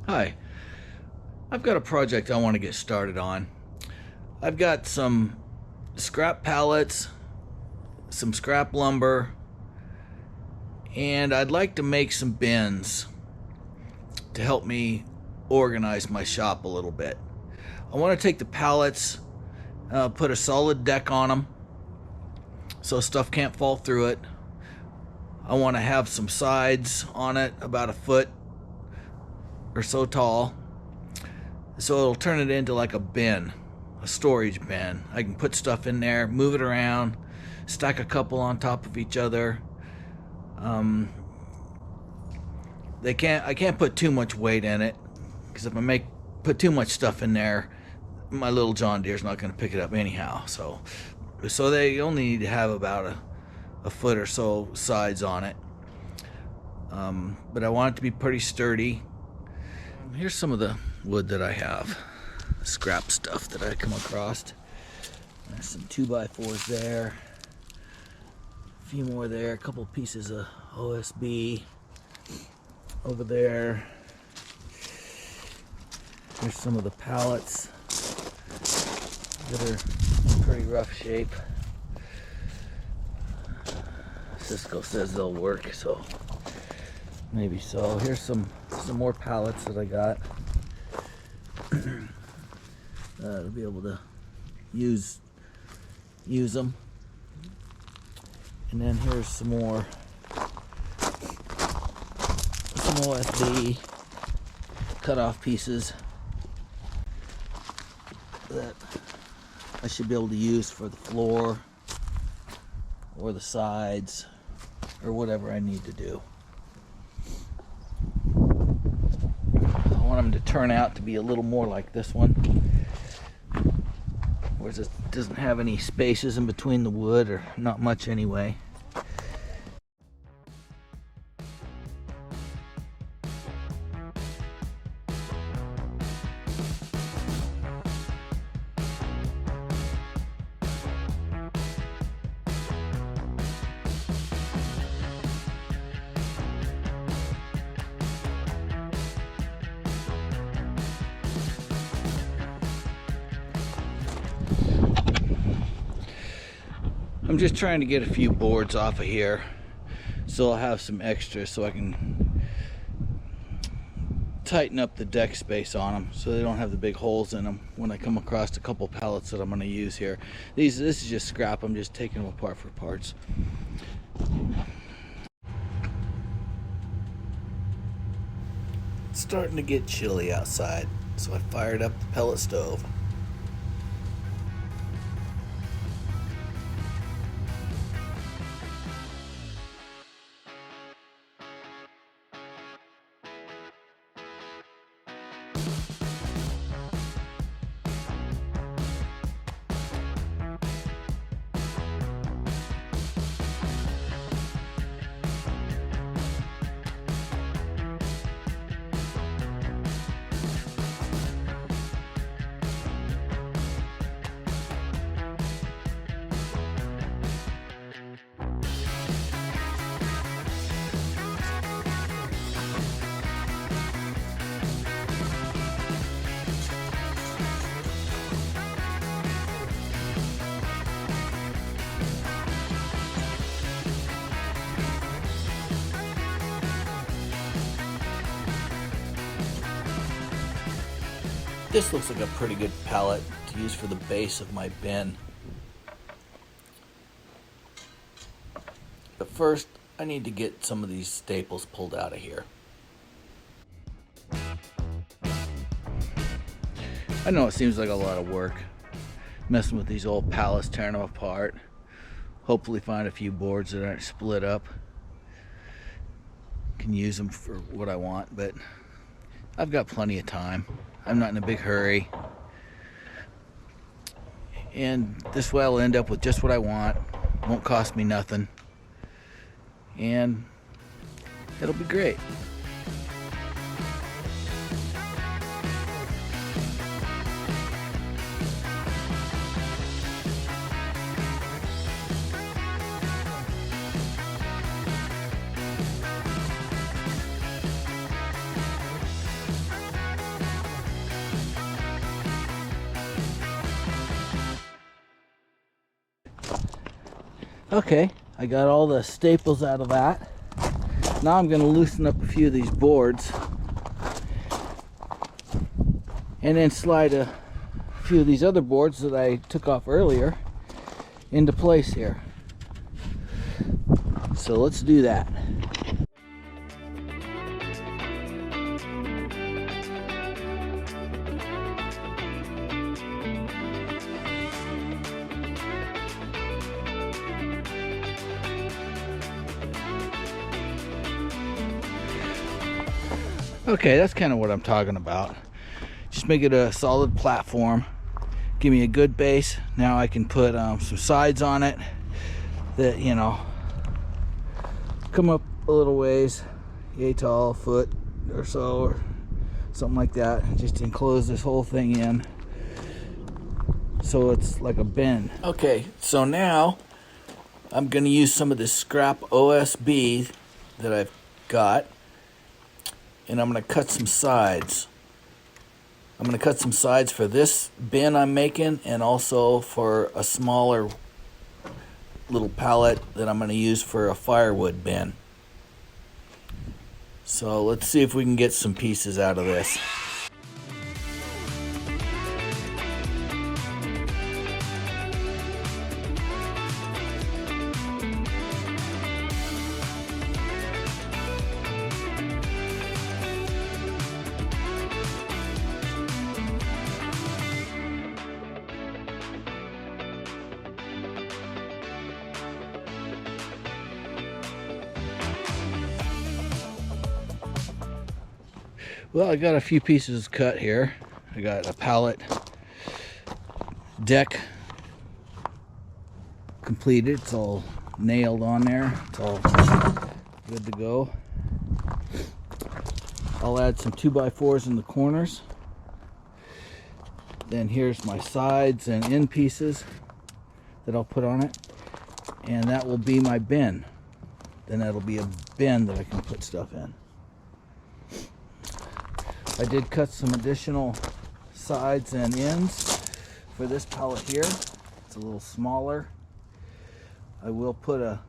Hi, I've got a project I want to get started on. I've got some scrap pallets, some scrap lumber, and I'd like to make some bins to help me organize my shop a little bit. I want to take the pallets, put a solid deck on them so stuff can't fall through it. I want to have some sides on it about a foot or so tall, so it'll turn it into like a bin, a storage bin. I can put stuff in there, move it around, stack a couple on top of each other. I can't put too much weight in it, because if I put too much stuff in there, my little John Deere's not going to pick it up anyhow. So they only need to have about a foot or so sides on it. But I want it to be pretty sturdy. Here's some of the wood that I have, scrap stuff that I come across. There's some 2x4s there, a few more there, a couple pieces of OSB over there. Here's some of the pallets that are in pretty rough shape. Cisco says they'll work, so maybe so. Here's some more pallets that I got. To be able to use them. And then here's some OSB cut off pieces that I should be able to use for the floor or the sides or whatever I need to do. I want them to turn out to be a little more like this one, whereas it doesn't have any spaces in between the wood, or not much anyway. I'm just trying to get a few boards off of here, so I'll have some extra so I can tighten up the deck space on them so they don't have the big holes in them when I come across a couple pallets that I'm going to use here. This is just scrap. I'm just taking them apart for parts. It's starting to get chilly outside, so I fired up the pellet stove. This looks like a pretty good pallet to use for the base of my bin. But first, I need to get some of these staples pulled out of here. I know it seems like a lot of work messing with these old pallets, tearing them apart. Hopefully find a few boards that aren't split up. Can use them for what I want, but I've got plenty of time. I'm not in a big hurry, and this way I'll end up with just what I want. Won't cost me nothing, and it'll be great. Okay, I got all the staples out of that. Now I'm going to loosen up a few of these boards and then slide a few of these other boards that I took off earlier into place here. So let's do that. Okay, that's kind of what I'm talking about. Just make it a solid platform. Give me a good base. Now I can put some sides on it that, you know, come up a little ways, yay tall, foot or so, or something like that. Just enclose this whole thing in so it's like a bin. Okay, so now I'm going to use some of this scrap OSB that I've got, and I'm going to cut some sides. I'm going to cut some sides for this bin I'm making, and also for a smaller little pallet that I'm going to use for a firewood bin. So let's see if we can get some pieces out of this. Well, I got a few pieces cut here. I got a pallet deck completed. It's all nailed on there. It's all good to go. I'll add some 2x4s in the corners. Then here's my sides and end pieces that I'll put on it. And that will be my bin. Then that'll be a bin that I can put stuff in. I did cut some additional sides and ends for this pallet here. It's a little smaller. I will put a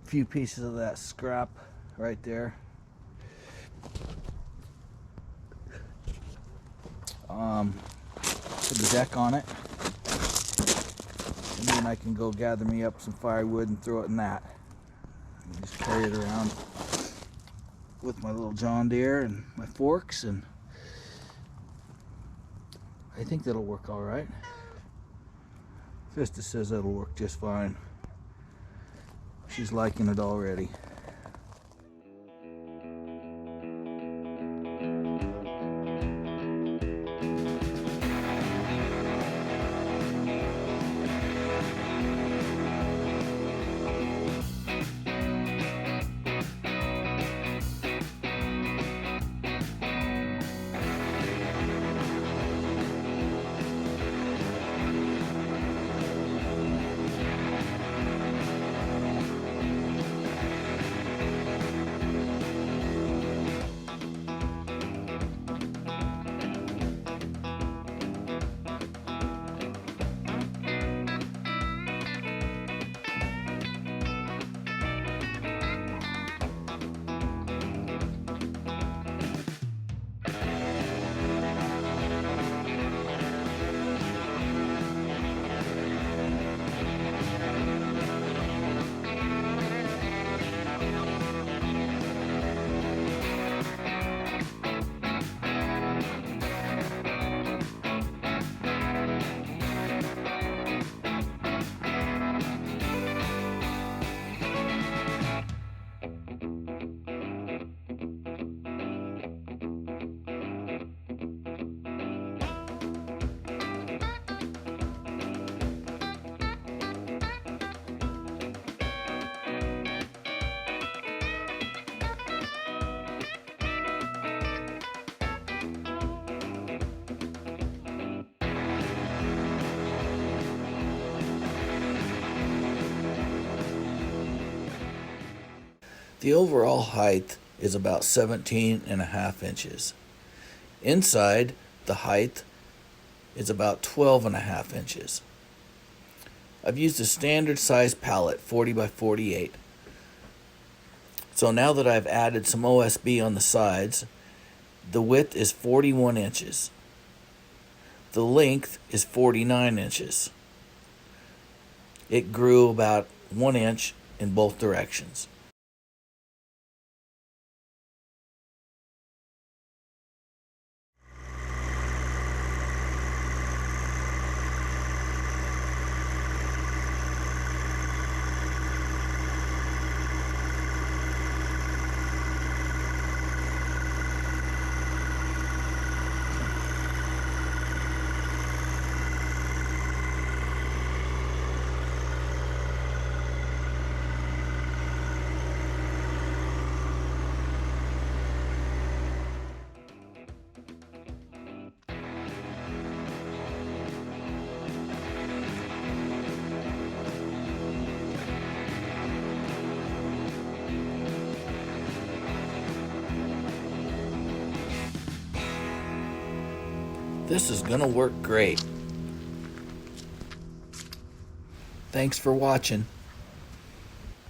few pieces of that scrap right there. Put the deck on it. And then I can go gather me up some firewood and throw it in that. And just carry it around with my little John Deere and my forks, and I think that'll work all right. Vista says that'll work just fine. She's liking it already. The overall height is about 17.5 inches. Inside, the height is about 12.5 inches. I've used a standard size pallet, 40 by 48. So now that I've added some OSB on the sides, the width is 41 inches. The length is 49 inches. It grew about 1 inch in both directions. This is gonna work great. Thanks for watching.